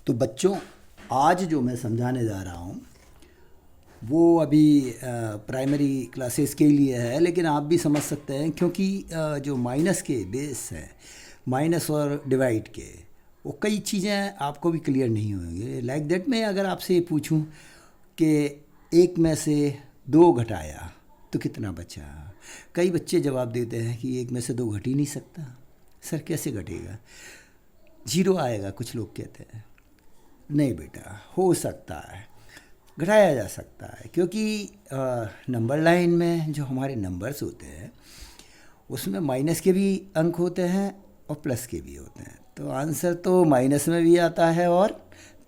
तो बच्चों, आज जो मैं समझाने जा रहा हूँ वो अभी प्राइमरी क्लासेस के लिए है, लेकिन आप भी समझ सकते हैं क्योंकि जो माइनस के बेस हैं, माइनस और डिवाइड के, वो कई चीज़ें आपको भी क्लियर नहीं होंगी। लाइक दैट मैं अगर आपसे ये पूछूं कि एक में से दो घटाया तो कितना बचा, कई बच्चे जवाब देते हैं कि एक में से दो घट ही नहीं सकता। सर कैसे घटेगा, जीरो आएगा। कुछ लोग कहते हैं नहीं बेटा, हो सकता है, घटाया जा सकता है, क्योंकि नंबर लाइन में जो हमारे नंबर्स होते हैं उसमें माइनस के भी अंक होते हैं और प्लस के भी होते हैं। तो आंसर तो माइनस में भी आता है और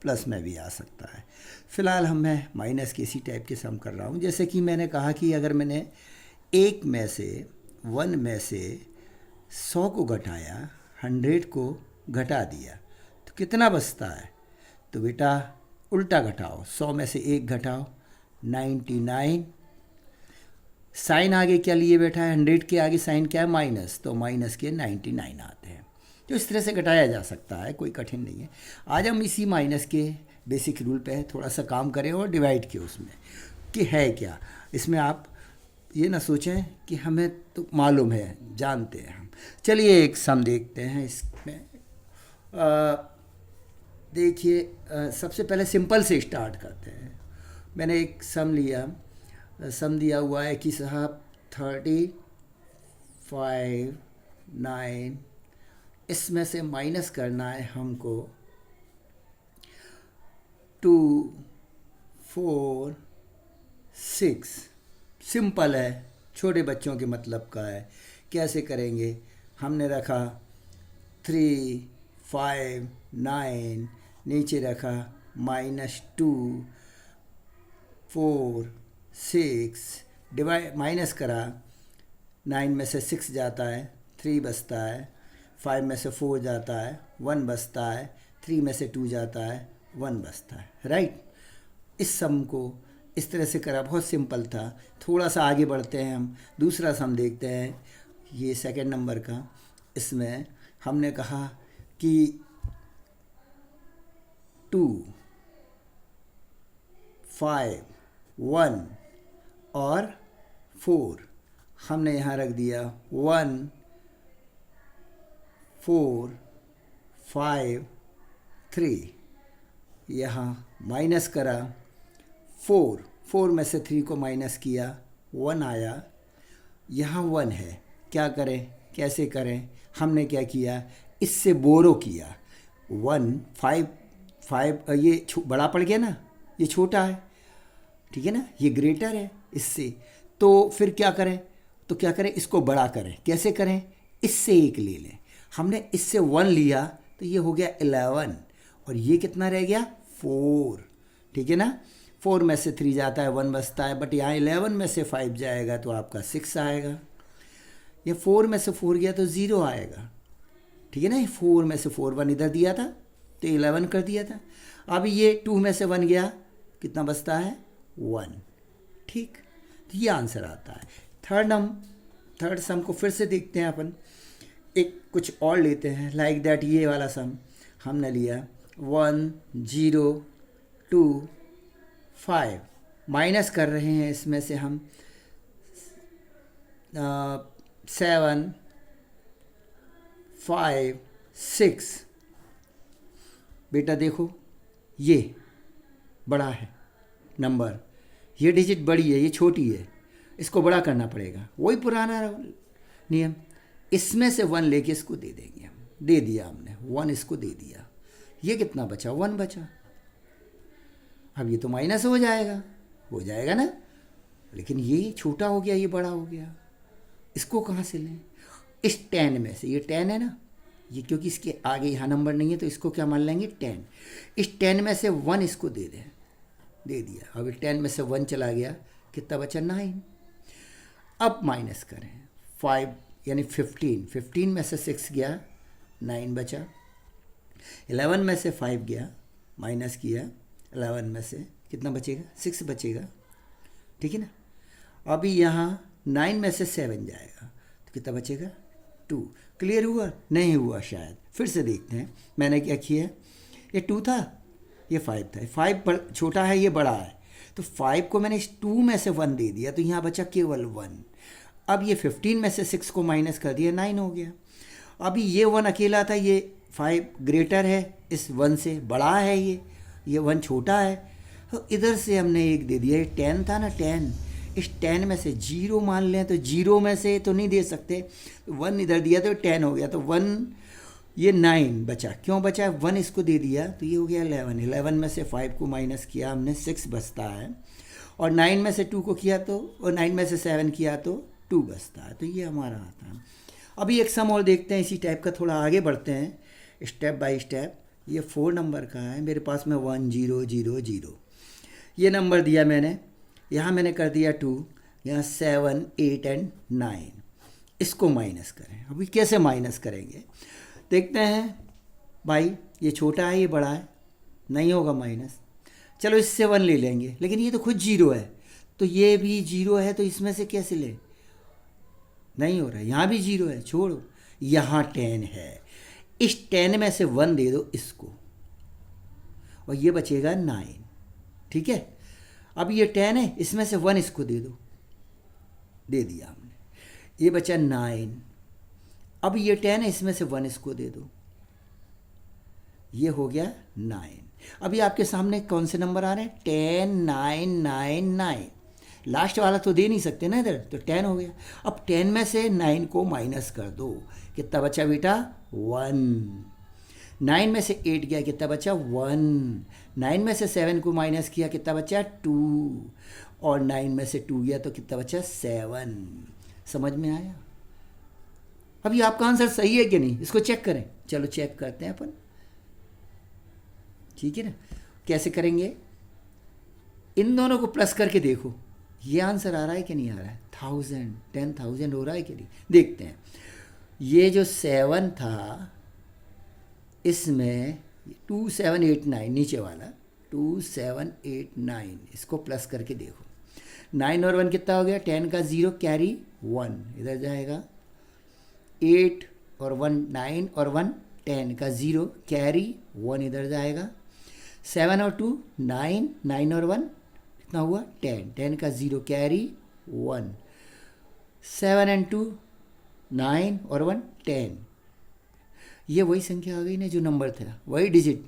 प्लस में भी आ सकता है। फ़िलहाल मैं माइनस के इसी टाइप के सम कर रहा हूँ। जैसे कि मैंने कहा कि अगर मैंने एक में से, वन में से 100 को घटाया, 100 को घटा दिया तो कितना बचता है। तो बेटा उल्टा घटाओ, 100 में से एक घटाओ, 99। साइन आगे क्या लिए बैठा है, 100 के आगे साइन क्या है, माइनस, तो माइनस के 99 आते हैं। तो इस तरह से घटाया जा सकता है, कोई कठिन नहीं है। आज हम इसी माइनस के बेसिक रूल पे थोड़ा सा काम करें और डिवाइड के उसमें कि है क्या। इसमें आप ये ना सोचें कि हमें तो मालूम है, जानते हैं हम। चलिए एक सम देखते हैं इसमें। देखिए, सबसे पहले सिंपल से स्टार्ट करते हैं। मैंने एक सम लिया, सम दिया हुआ है कि साहब 35, 9, इसमें से माइनस करना है हमको 2, 4, 6। सिंपल है, छोटे बच्चों के मतलब का है। कैसे करेंगे, हमने रखा 3, 5, 9, नीचे रखा -2, 4, 6, डिवाइड माइनस करा, 9 में से 6 जाता है, 3 बचता है, 5 में से 4 जाता है, 1 बचता है, 3 में से 2 जाता है, 1 बचता है। राइट, इस सम को इस तरह से करा, बहुत सिंपल था। थोड़ा सा आगे बढ़ते हैं, हम दूसरा सम देखते हैं, ये सेकंड नंबर का। इसमें हमने कहा कि 2, 5, 1 और 4, हमने यहाँ रख दिया 1, 4, 5, 3। यहाँ माइनस करा 4 में से 3 को माइनस किया, 1 आया। यहाँ 1 है, क्या करें, कैसे करें। हमने क्या किया, इससे बोरो किया। 1, 5 ये बड़ा पड़ गया ना, ये छोटा है, ठीक है ना, ये ग्रेटर है इससे। तो फिर क्या करें, तो क्या करें, इसको बड़ा करें। कैसे करें, इससे एक ले लें। हमने इससे 1 लिया तो ये हो गया 11, और ये कितना रह गया 4, ठीक है ना। 4 में से 3 जाता है, 1 बचता है, बट यहाँ 11 में से 5 जाएगा तो आपका 6 आएगा। ये 4 में से 4 गया तो 0 आएगा, ठीक है ना। 4 में से 4, 1 इधर दिया था तो 11 कर दिया था। अब ये 2 में से 1 गया, कितना बचता है 1, ठीक। तो ये आंसर आता है। थर्ड सम को फिर से देखते हैं अपन, एक कुछ और लेते हैं। लाइक दैट ये वाला सम हमने लिया 1, 0, 2, 5। माइनस कर रहे हैं इसमें से हम 7, 5, 6। बेटा देखो, ये बड़ा है नंबर, ये डिजिट बड़ी है, ये छोटी है, इसको बड़ा करना पड़ेगा। वही पुराना नियम, इसमें से 1 लेके इसको दे देंगे हम। दे दिया हमने 1, इसको दे दिया। ये कितना बचा, 1 बचा। अब ये तो माइनस हो जाएगा ना, लेकिन ये छोटा हो गया, ये बड़ा हो गया। इसको कहाँ से लें, इस 10 में से। ये 10 है ना, ये क्योंकि इसके आगे यहाँ नंबर नहीं है तो इसको क्या मान लेंगे 10। इस 10 में से 1 इसको दे दिया। अब 10 में से 1 चला गया, कितना बचा 9। अब माइनस करें 5 यानी 15 में से 6 गया, 9 बचा। 11 में से 5 गया, माइनस किया, 11 में से कितना बचेगा, 6 बचेगा, ठीक है ना। अभी यहाँ 9 में से 7 जाएगा तो कितना बचेगा 2। क्लियर हुआ, नहीं हुआ शायद, फिर से देखते हैं। मैंने क्या किया, ये 2 था ये 5 था, 5 छोटा है, ये बड़ा है, तो 5 को मैंने इस 2 में से 1 दे दिया, तो यहाँ बचा केवल 1। अब ये 15 में से 6 को माइनस कर दिया, 9 हो गया। अभी ये 1 अकेला था, ये 5 ग्रेटर है इस 1 से, बड़ा है ये 1 छोटा है, तो इधर से हमने एक दे दिया। ये 10 था ना, 10, इस 10 में से 0 मान लें, तो 0 में से तो नहीं दे सकते, तो 1 इधर दिया तो 10 हो गया, तो 1, ये 9 बचा। क्यों बचा? 1 इसको दे दिया तो ये हो गया 11। 11 में से 5 को माइनस किया हमने, 6 बचता है, और 9 में से 2 को किया तो, और 9 में से 7 किया तो 2 बचता है, तो ये हमारा आता है। अभी एक सम और देखते हैं इसी टाइप का, थोड़ा आगे बढ़ते हैं स्टेप बाय स्टेप। ये 4 नंबर का है मेरे पास में, 1 0 0 0, ये नंबर दिया मैंने, यहाँ मैंने कर दिया 2, यहाँ 7 8 एंड 9, इसको माइनस करें। अभी कैसे माइनस करेंगे देखते हैं भाई, ये छोटा है ये बड़ा है, नहीं होगा माइनस, चलो इससे 1 ले लेंगे, लेकिन ये तो खुद 0 है, तो ये भी 0 है, तो इसमें से कैसे ले, नहीं हो रहा है, यहाँ भी 0 है, छोड़ो, यहाँ 10 है, इस 10 में से 1 दे दो इसको, और ये बचेगा 9, ठीक है। अब ये 10 है, इसमें से 1 इसको दे दो, दे दिया हमने, ये बचा 9। अब ये 10 है, इसमें से 1 इसको दे दो, ये हो गया 9। अभी आपके सामने कौन से नंबर आ रहे हैं? 10 9 9 9, लास्ट वाला तो दे नहीं सकते ना इधर, तो 10 हो गया। अब 10 में से 9 को माइनस कर दो, कितना बचा बेटा? 1। 9 में से 8 गया, कितना बचा? 1। 9 में से 7 को माइनस किया, कितना बचा? 2। और 9 में से 2 गया तो कितना बचा? 7। समझ में आया? अभी आपका आंसर सही है कि नहीं, इसको चेक करें। चलो चेक करते हैं अपन, ठीक है ना। कैसे करेंगे? इन दोनों को प्लस करके देखो, ये आंसर आ रहा है कि नहीं आ रहा है? 1000 10,000 हो रहा है कि नहीं, देखते हैं। ये जो 7 था, इसमें 2 7 8 9, नीचे वाला 2 7 8 9, इसको प्लस करके देखो। 9 और 1 कितना हो गया? 10 का 0 कैरी 1 इधर जाएगा, 8 और 1 9 और 1 10 का 0 कैरी 1 इधर जाएगा, 7 और 2 9, 9 और 1 कितना हुआ? 10, 10 का 0 कैरी 1, 7 एंड 2 9 और 1 10, ये वही संख्या आ गई ना जो नंबर था, वही डिजिट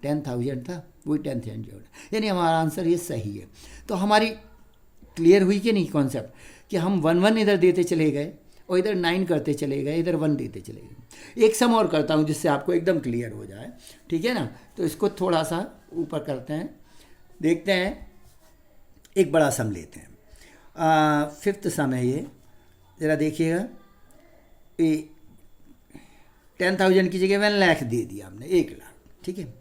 10,000 था, वही 10,000, यानी हमारा आंसर ये सही है। तो हमारी क्लियर हुई कि नहीं कॉन्सेप्ट, कि हम 1 1 इधर देते चले गए और इधर 9 करते चले गए, इधर 1 देते चले गए। एक सम और करता हूँ जिससे आपको एकदम क्लियर हो जाए, ठीक है ना। तो इसको थोड़ा सा ऊपर करते हैं, देखते हैं। एक बड़ा सम लेते हैं, 5th सम है ये, ज़रा देखिएगा। 10,000 की जगह 1 लाख दे दिया हमने, 1 लाख, ठीक है।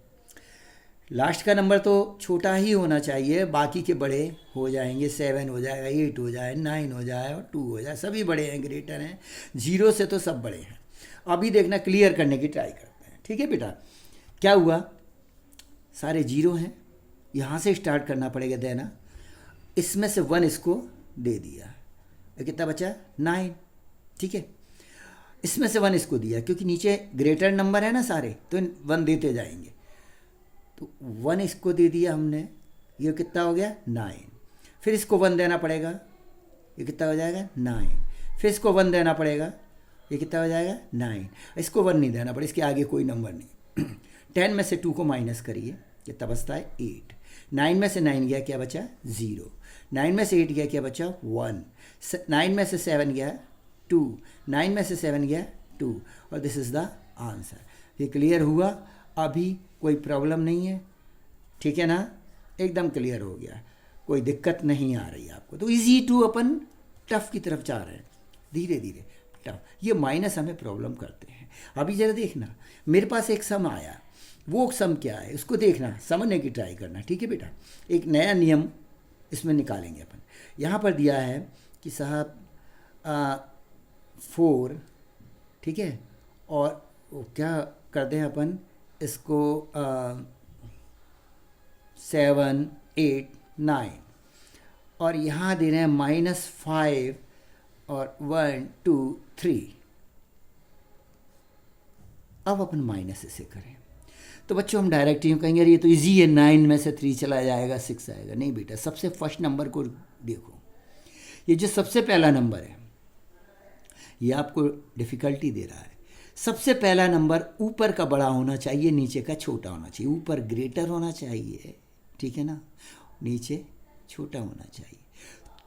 लास्ट का नंबर तो छोटा ही होना चाहिए, बाकी के बड़े हो जाएंगे, 7 हो जाएगा, 8 हो जाए, 9 हो जाए और 2 हो जाए, सभी बड़े हैं, ग्रेटर हैं, 0 से तो सब बड़े हैं। अभी देखना, क्लियर करने की ट्राई करते हैं, ठीक है बेटा। क्या हुआ? सारे 0 हैं, यहाँ से स्टार्ट करना पड़ेगा देना, इसमें से 1 इसको दे दिया, कितना बचा? 9, ठीक है। इसमें से 1 इसको दिया, क्योंकि नीचे ग्रेटर नंबर है ना सारे, तो 1 देते जाएंगे, तो 1 इसको दे दिया हमने, ये कितना हो गया? 9। फिर इसको 1 देना पड़ेगा, ये कितना हो जाएगा? 9। फिर इसको 1 देना पड़ेगा, ये कितना हो जाएगा? 9। इसको 1 नहीं देना पड़ेगा, इसके आगे कोई नंबर नहीं। 10 में से 2 को माइनस करिए, कितना बचता है? 8। 9 में से 9 गया, क्या बचा? 0। 9 में से 8 गया, क्या बचा? 1। 9 में से 7 गया 2, 9 में से 7 गया 2, और दिस इज़ द आंसर। ये क्लियर हुआ? अभी कोई प्रॉब्लम नहीं है, ठीक है ना, एकदम क्लियर हो गया, कोई दिक्कत नहीं आ रही आपको। तो इजी टू अपन टफ की तरफ जा रहे हैं, धीरे धीरे टफ। ये माइनस हमें प्रॉब्लम करते हैं। अभी ज़रा देखना, मेरे पास एक सम आया, वो सम क्या है उसको देखना, समझने की ट्राई करना, ठीक है बेटा। एक नया नियम इसमें निकालेंगे अपन। यहाँ पर दिया है कि साहब 4, ठीक है, और क्या करते हैं अपन इसको 7 8 9, और यहाँ दे रहे हैं -5 और 1 2 3। अब अपन माइनस इसे करें तो बच्चों हम डायरेक्ट यूँ कहेंगे अरे ये तो इजी है, 9 में से 3 चला जाएगा 6 आएगा। नहीं बेटा, सबसे फर्स्ट नंबर को देखो, ये जो सबसे पहला नंबर है ये आपको डिफ़िकल्टी दे रहा है। सबसे पहला नंबर ऊपर का बड़ा होना चाहिए, नीचे का छोटा होना चाहिए। ऊपर ग्रेटर होना चाहिए, ठीक है ना, नीचे छोटा होना चाहिए।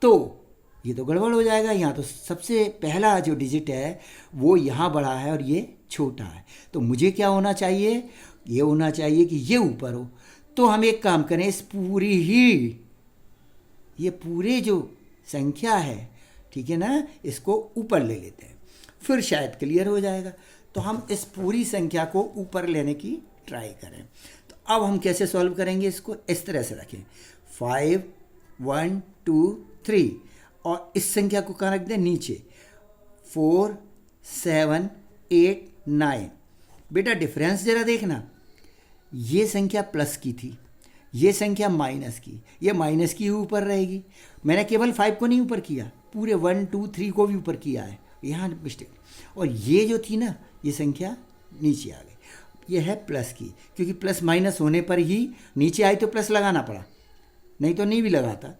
तो ये तो गड़बड़ हो जाएगा। यहाँ तो सबसे पहला जो डिजिट है वो यहाँ बड़ा है और ये छोटा है। तो मुझे क्या होना चाहिए, ये होना चाहिए कि ये ऊपर हो। तो हम एक काम करें, इस ये पूरे जो संख्या है, ठीक है ना, इसको ऊपर ले लेते हैं, फिर शायद क्लियर हो जाएगा। तो हम इस पूरी संख्या को ऊपर लेने की ट्राई करें। तो अब हम कैसे सॉल्व करेंगे इसको, इस तरह से रखें 5 1 2 3 और इस संख्या को कहाँ रख दें, नीचे 4 7 8 9। बेटा डिफरेंस जरा देखना, ये संख्या प्लस की थी, ये संख्या माइनस की, ये माइनस की ऊपर रहेगी। मैंने केवल 5 को नहीं ऊपर किया, पूरे 1 2 3 को भी ऊपर किया है, यहाँ मिस्टेक। और ये जो थी ना, ये संख्या नीचे आ गई, ये है प्लस की, क्योंकि प्लस माइनस होने पर ही नीचे आई तो प्लस लगाना पड़ा, नहीं तो नहीं भी लगाता,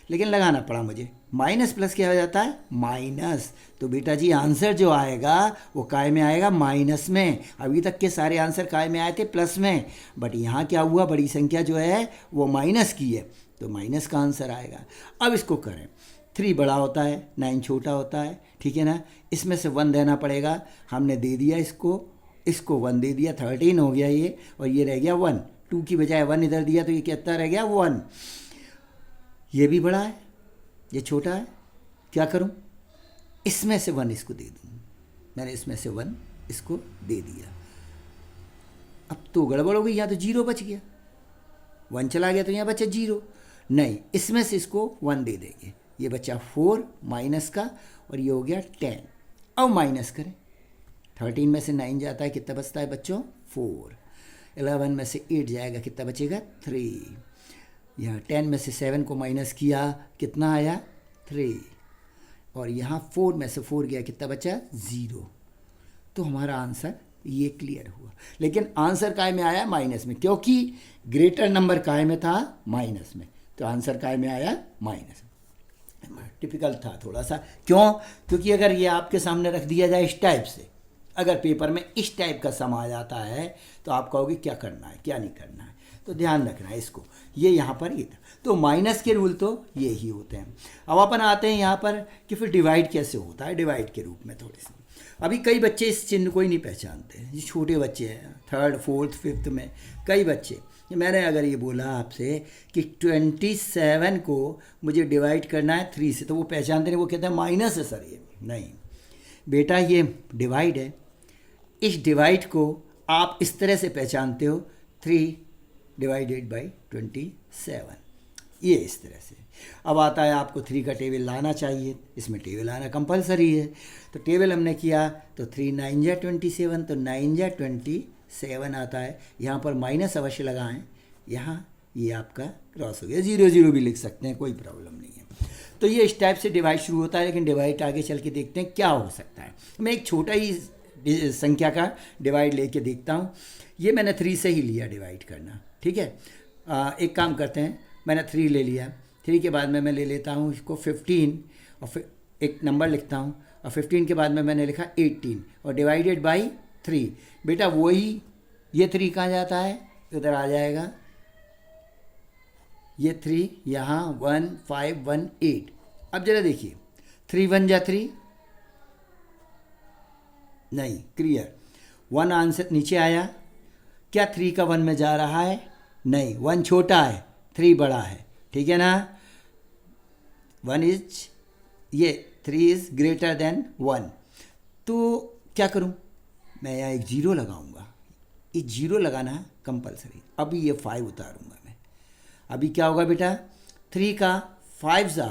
लेकिन लगाना पड़ा मुझे। माइनस प्लस क्या हो जाता है, माइनस। तो बेटा जी आंसर जो आएगा वो काय में आएगा, माइनस में। अभी तक के सारे आंसर काय में आए थे, प्लस में, बट यहाँ क्या हुआ, बड़ी संख्या जो है वो माइनस की है, तो माइनस का आंसर आएगा। अब इसको करें, 3 बड़ा होता है, 9 छोटा होता है, ठीक है ना। इसमें से 1 देना पड़ेगा, हमने दे दिया इसको 1 दे दिया, 13 हो गया ये, और ये रह गया 1। 2 की बजाय 1 इधर दिया तो ये कितना रह गया, 1। ये भी बड़ा है, ये छोटा है, क्या करूं, इसमें से 1 इसको दे दूं। मैंने इसमें से 1 इसको दे दिया। अब तो गड़बड़ हो गई, यहाँ तो 0 बच गया, 1 चला गया तो यहाँ बचा 0। नहीं, इसमें से इसको 1 दे देंगे, ये बचा 4 माइनस का, और ये हो गया 10। अब माइनस करें, 13 में से 9 जाता है, कितना बचता है बच्चों, 4। 11 में से 8 जाएगा, कितना बचेगा, 3। यहाँ 10 में से 7 को माइनस किया, कितना आया, 3। और यहाँ 4 में से 4 गया, कितना बचा, 0। तो हमारा आंसर ये क्लियर हुआ। लेकिन आंसर काय में आया, माइनस में, क्योंकि ग्रेटर नंबर काय में था, माइनस में, तो आंसर काय में आया, माइनस। टिपिकल था थोड़ा सा, क्यों, क्योंकि अगर ये आपके सामने रख दिया जाए इस टाइप से, अगर पेपर में इस टाइप का सम आ जाता है तो आप कहोगे क्या करना है क्या नहीं करना है, तो ध्यान रखना है इसको। ये यहाँ पर ये था, तो माइनस के रूल तो ये ही होते हैं। अब अपन आते हैं यहाँ पर कि फिर डिवाइड कैसे होता है, डिवाइड के रूप में थोड़ी सी। अभी कई बच्चे इस चिन्ह को ही नहीं पहचानते, ये छोटे बच्चे हैं, 3rd 4th 5th में कई बच्चे। मैंने अगर ये बोला आपसे कि 27 को मुझे डिवाइड करना है 3 से, तो वो पहचानते नहीं, वो कहते हैं माइनस है सर ये। नहीं बेटा, ये डिवाइड है। इस डिवाइड को आप इस तरह से पहचानते हो, 3 डिवाइडेड बाई 27, ये इस तरह से। अब आता है आपको 3 का टेबल लाना चाहिए, इसमें टेबल आना कंपलसरी है। तो टेबल हमने किया तो 3 9 जा 27, तो 9 जा 27 आता है। यहाँ पर माइनस अवश्य लगाएं, यहाँ ये आपका क्रॉस हो गया, 0 0 भी लिख सकते हैं, कोई प्रॉब्लम नहीं है। तो ये इस टाइप से डिवाइड शुरू होता है, लेकिन डिवाइड आगे चल के देखते हैं क्या हो सकता है। मैं एक छोटा ही संख्या का डिवाइड लेके देखता हूँ। ये मैंने 3 से ही लिया डिवाइड करना, ठीक है। एक काम करते हैं, मैंने 3 ले लिया, 3 के बाद में मैं ले लेता हूँ इसको 15, और फिर एक नंबर लिखता हूँ, और 15 के बाद में मैंने लिखा 18 और डिवाइडेड बाई 3। बेटा वही, ये 3 कहाँ जाता है, इधर आ जाएगा, ये 3 यहाँ 1 5 1 8। अब जरा देखिए, 3 1 जा 3, नहीं क्लियर, 1 आंसर नीचे आया, क्या 3 का 1 में जा रहा है, नहीं, 1 छोटा है 3 बड़ा है, ठीक है ना। 1 इज, ये 3 इज ग्रेटर देन 1। तो क्या करूं, मैं यहाँ एक 0 लगाऊंगा, ये 0 लगाना कंपलसरी। अभी ये 5 उतारूंगा मैं, अभी क्या होगा बेटा, 3 का 5 जा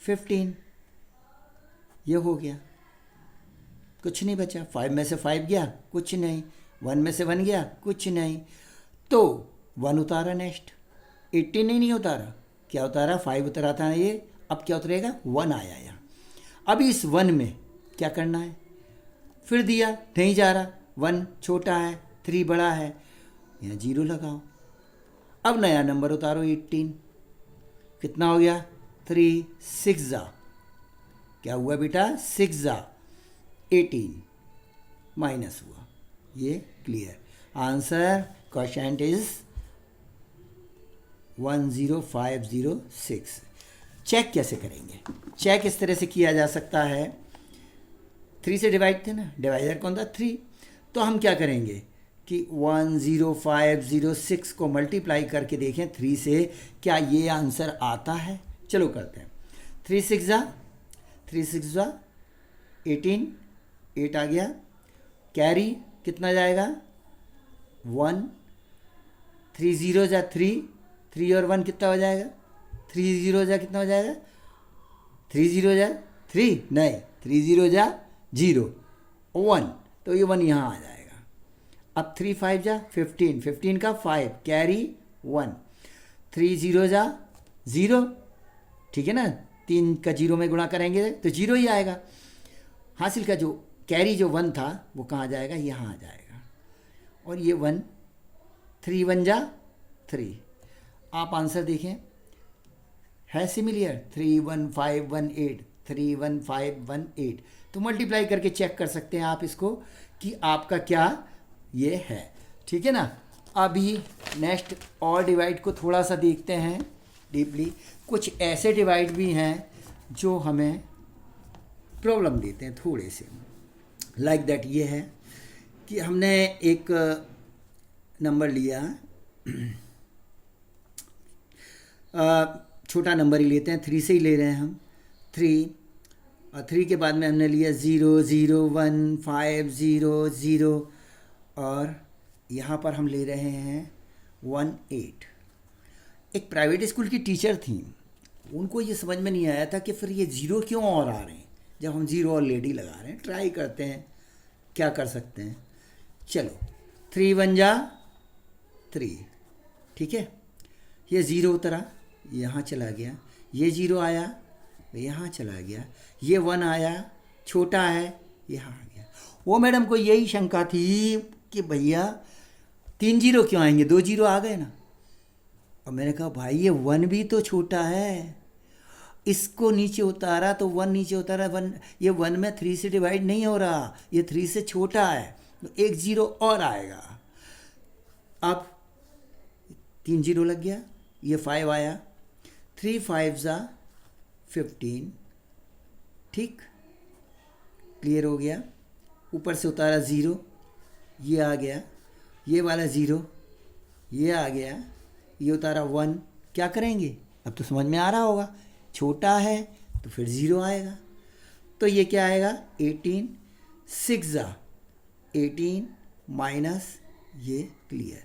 15, ये हो गया, कुछ नहीं बचा। 5 में से 5 गया, कुछ नहीं। 1 में से 1 गया, कुछ नहीं। तो 1 उतारा, नेक्स्ट 18 नहीं उतारा, क्या उतारा, 5 उतरा था ये, अब क्या उतरेगा, 1 आया यहाँ। अब इस 1 में क्या करना है, फिर दिया, नहीं जा रहा, 1 छोटा है 3 बड़ा है, यहाँ 0 लगाओ। अब नया नंबर उतारो 18, कितना हो गया 3 6 जा, क्या हुआ बेटा 6 जा 18 माइनस हुआ। ये clear answer question is 10506। Check कैसे करेंगे? चेक इस तरह से किया जा सकता है, 3 से डिवाइड थे ना, डिवाइडर कौन था 3, तो हम क्या करेंगे कि 10506 को मल्टीप्लाई करके देखें 3 से, क्या ये आंसर आता है। चलो करते हैं। 3 6 जा 18, 8 आ गया, कैरी कितना जाएगा 1, 3 0 जा 3, 3 और 1 कितना हो जाएगा 3 0 जा कितना हो जाएगा 3 0 जा 3, नहीं 3 0 जा 0 1, तो ये 1 यहाँ आ जाएगा। अब 3 5 जा 15, 15 का 5 कैरी 1, 3 0 जा 0, ठीक है ना, 3 का 0 में गुणा करेंगे तो 0 ही आएगा। हासिल का जो कैरी जो 1 था वो कहाँ जाएगा, यहाँ आ जाएगा। और ये 1, 3 1 जा 3। आप आंसर देखें, है सिमिलियर 31518, 31518, तो मल्टीप्लाई करके चेक कर सकते हैं आप इसको कि आपका क्या ये है, ठीक है ना। अभी नेक्स्ट और डिवाइड को थोड़ा सा देखते हैं डीपली। कुछ ऐसे डिवाइड भी हैं जो हमें प्रॉब्लम देते हैं थोड़े से, लाइक दैट ये है कि हमने एक नंबर लिया, छोटा नंबर ही लेते हैं, 3 से ही ले रहे हैं हम 3, और 3 के बाद में हमने लिया 0 0 1 5 0 0, और यहाँ पर हम ले रहे हैं 1 8। एक प्राइवेट स्कूल की टीचर थी, उनको ये समझ में नहीं आया था कि फिर ये 0 क्यों और आ रहे हैं जब हम 0 ऑलरेडी लगा रहे हैं। ट्राई करते हैं क्या कर सकते हैं। चलो 3 1 जा 3, ठीक है, ये 0 उतरा यहाँ चला गया, ये 0 आया यहाँ चला गया, ये 1 आया छोटा है यहाँ आ गया। वो मैडम को यही शंका थी कि भैया 3 0 क्यों आएंगे, 2 0 आ गए ना। और मैंने कहा भाई ये 1 भी तो छोटा है, इसको नीचे उतारा तो 1 नीचे उतारा 1, ये 1 में 3 से डिवाइड नहीं हो रहा, ये 3 से छोटा है, तो 1 0 और आएगा। अब 3 0 लग गया, ये 5 आया, 3 5 जा 15, ठीक, क्लियर हो गया। ऊपर से उतारा 0, ये आ गया, ये वाला 0 ये आ गया, ये उतारा 1, क्या करेंगे अब तो समझ में आ रहा होगा, छोटा है तो फिर 0 आएगा, तो ये क्या आएगा 18, 6 जा 18 माइनस ये क्लियर।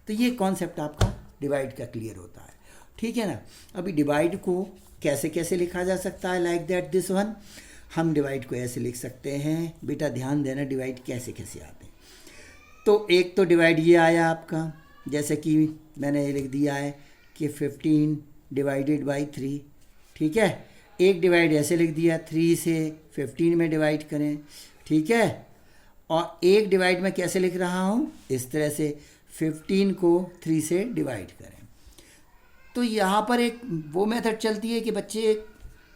तो ये कॉन्सेप्ट आपका डिवाइड का क्लियर होता है, ठीक है ना। अभी डिवाइड को कैसे कैसे लिखा जा सकता है, लाइक दैट दिस वन। हम डिवाइड को ऐसे लिख सकते हैं, बेटा ध्यान देना डिवाइड कैसे कैसे आते हैं। तो एक तो डिवाइड ये आया आपका, जैसे कि मैंने लिख दिया है कि 15 डिवाइडेड बाई 3, ठीक है। एक डिवाइड ऐसे लिख दिया 3 से 15 में डिवाइड करें, ठीक है। और एक डिवाइड में कैसे लिख रहा हूँ, इस तरह से 15 को 3 से डिवाइड करें। तो यहाँ पर एक वो मेथड चलती है कि बच्चे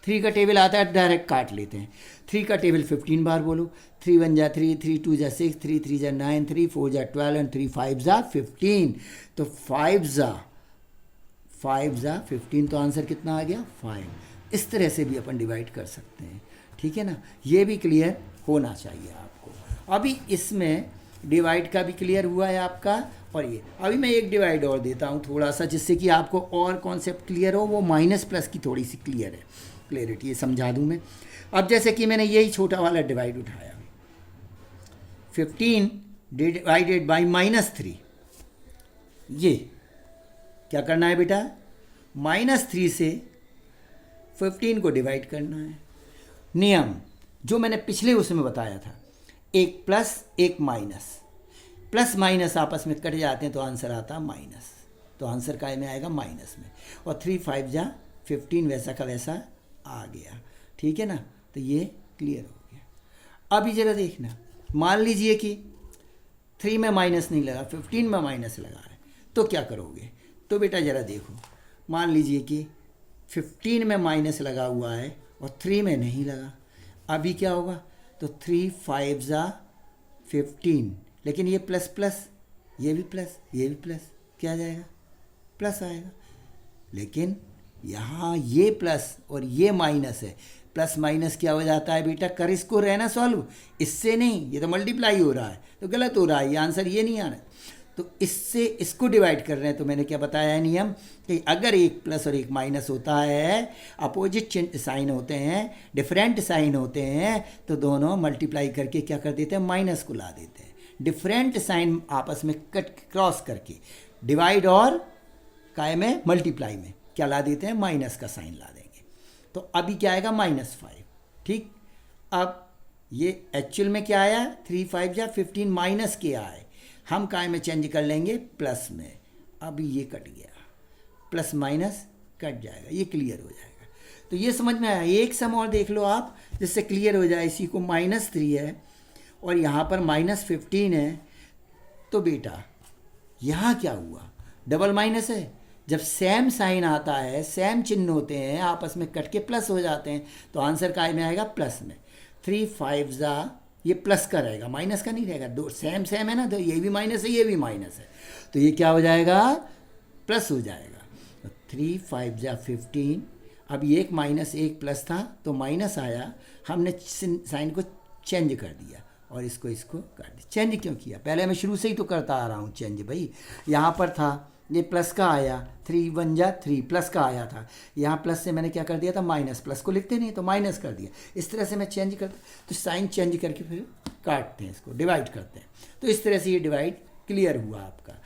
3 का टेबल आता है डायरेक्ट काट लेते हैं। 3 का टेबल 15 बार बोलो, 3 1 जा 3, 3 2 जा 6, 3 3 जा 9, 3 4 जा 12 एंड 3 5 जा 15। तो 5 जा 15, तो आंसर कितना आ गया 5। इस तरह से भी अपन डिवाइड कर सकते हैं, ठीक है ना। ये भी क्लियर होना चाहिए आपको। अभी इसमें डिवाइड का भी क्लियर हुआ है आपका, और ये अभी मैं एक डिवाइड और देता हूँ थोड़ा सा, जिससे कि आपको और कॉन्सेप्ट क्लियर हो। वो माइनस प्लस की थोड़ी सी क्लियर है, क्लियरिटी, ये समझा दूँ मैं। अब जैसे कि मैंने यही छोटा वाला डिवाइड उठाया, 15 डिवाइडेड बाई -3, ये क्या करना है बेटा, -3 से 15 को डिवाइड करना है। नियम जो मैंने पिछले उसमें बताया था, एक प्लस एक माइनस, प्लस माइनस आपस में कट जाते हैं तो आंसर आता माइनस, तो आंसर काय में आएगा माइनस में। और 3 5 जा 15 वैसा का वैसा आ गया, ठीक है ना। तो ये क्लियर हो गया। अभी ज़रा देखना, मान लीजिए कि 3 में माइनस नहीं लगा, 15 में माइनस लगा है, तो क्या करोगे? तो बेटा ज़रा देखो, मान लीजिए कि 15 में माइनस लगा हुआ है और 3 में नहीं लगा, अभी क्या होगा? तो 3 5 ज़ा 15, लेकिन ये प्लस प्लस, ये भी प्लस, ये भी प्लस, क्या आ जाएगा? प्लस आएगा। लेकिन यहाँ ये प्लस और ये माइनस है, प्लस माइनस क्या हो जाता है बेटा? कर इसको रहना सॉल्व, इससे नहीं, ये तो मल्टीप्लाई हो रहा है तो गलत हो रहा है, ये आंसर ये नहीं आ रहा है। तो इससे इसको डिवाइड कर रहे हैं। तो मैंने क्या बताया है नियम कि अगर एक प्लस और एक माइनस होता है, अपोजिट साइन होते हैं, डिफरेंट साइन होते हैं, तो दोनों मल्टीप्लाई करके क्या कर देते हैं? माइनस को ला देते हैं। डिफरेंट साइन आपस में कट क्रॉस करके डिवाइड और काय में मल्टीप्लाई में क्या ला देते हैं? माइनस का साइन ला देंगे। तो अभी क्या आएगा? -5। ठीक, अब ये एक्चुअल में क्या आया? 3 5 या 15 माइनस के आए, हम काय में चेंज कर लेंगे? प्लस में। अभी ये कट गया, प्लस माइनस कट जाएगा, ये क्लियर हो जाएगा। तो ये समझ में आया। एक सम और देख लो आप, जिससे क्लियर हो जाए। इसी को -3 है और यहाँ पर -15 है, तो बेटा यहाँ क्या हुआ? डबल माइनस है। जब सेम साइन आता है, सेम चिन्ह होते हैं, आपस में कट के प्लस हो जाते हैं, तो आंसर काय में आएगा? प्लस में। 3 5 ज़ा, ये प्लस का रहेगा, माइनस का नहीं रहेगा। दो सेम सेम है ना, तो ये भी माइनस है, ये भी माइनस है, तो ये क्या हो जाएगा? प्लस हो जाएगा। तो 3 5 ज़ा 15, अब ये एक माइनस एक प्लस था तो माइनस आया, हमने साइन को चेंज कर दिया और इसको कर दिया। चेंज क्यों किया? पहले मैं शुरू से ही तो करता आ रहा हूँ चेंज भाई। यहाँ पर था ये प्लस का आया, 3 1 जा 3 प्लस का आया था, यहाँ प्लस से मैंने क्या कर दिया था? माइनस। प्लस को लिखते नहीं तो माइनस कर दिया। इस तरह से मैं चेंज करता, तो साइन चेंज करके फिर काटते हैं, इसको डिवाइड करते हैं। तो इस तरह से ये डिवाइड क्लियर हुआ आपका।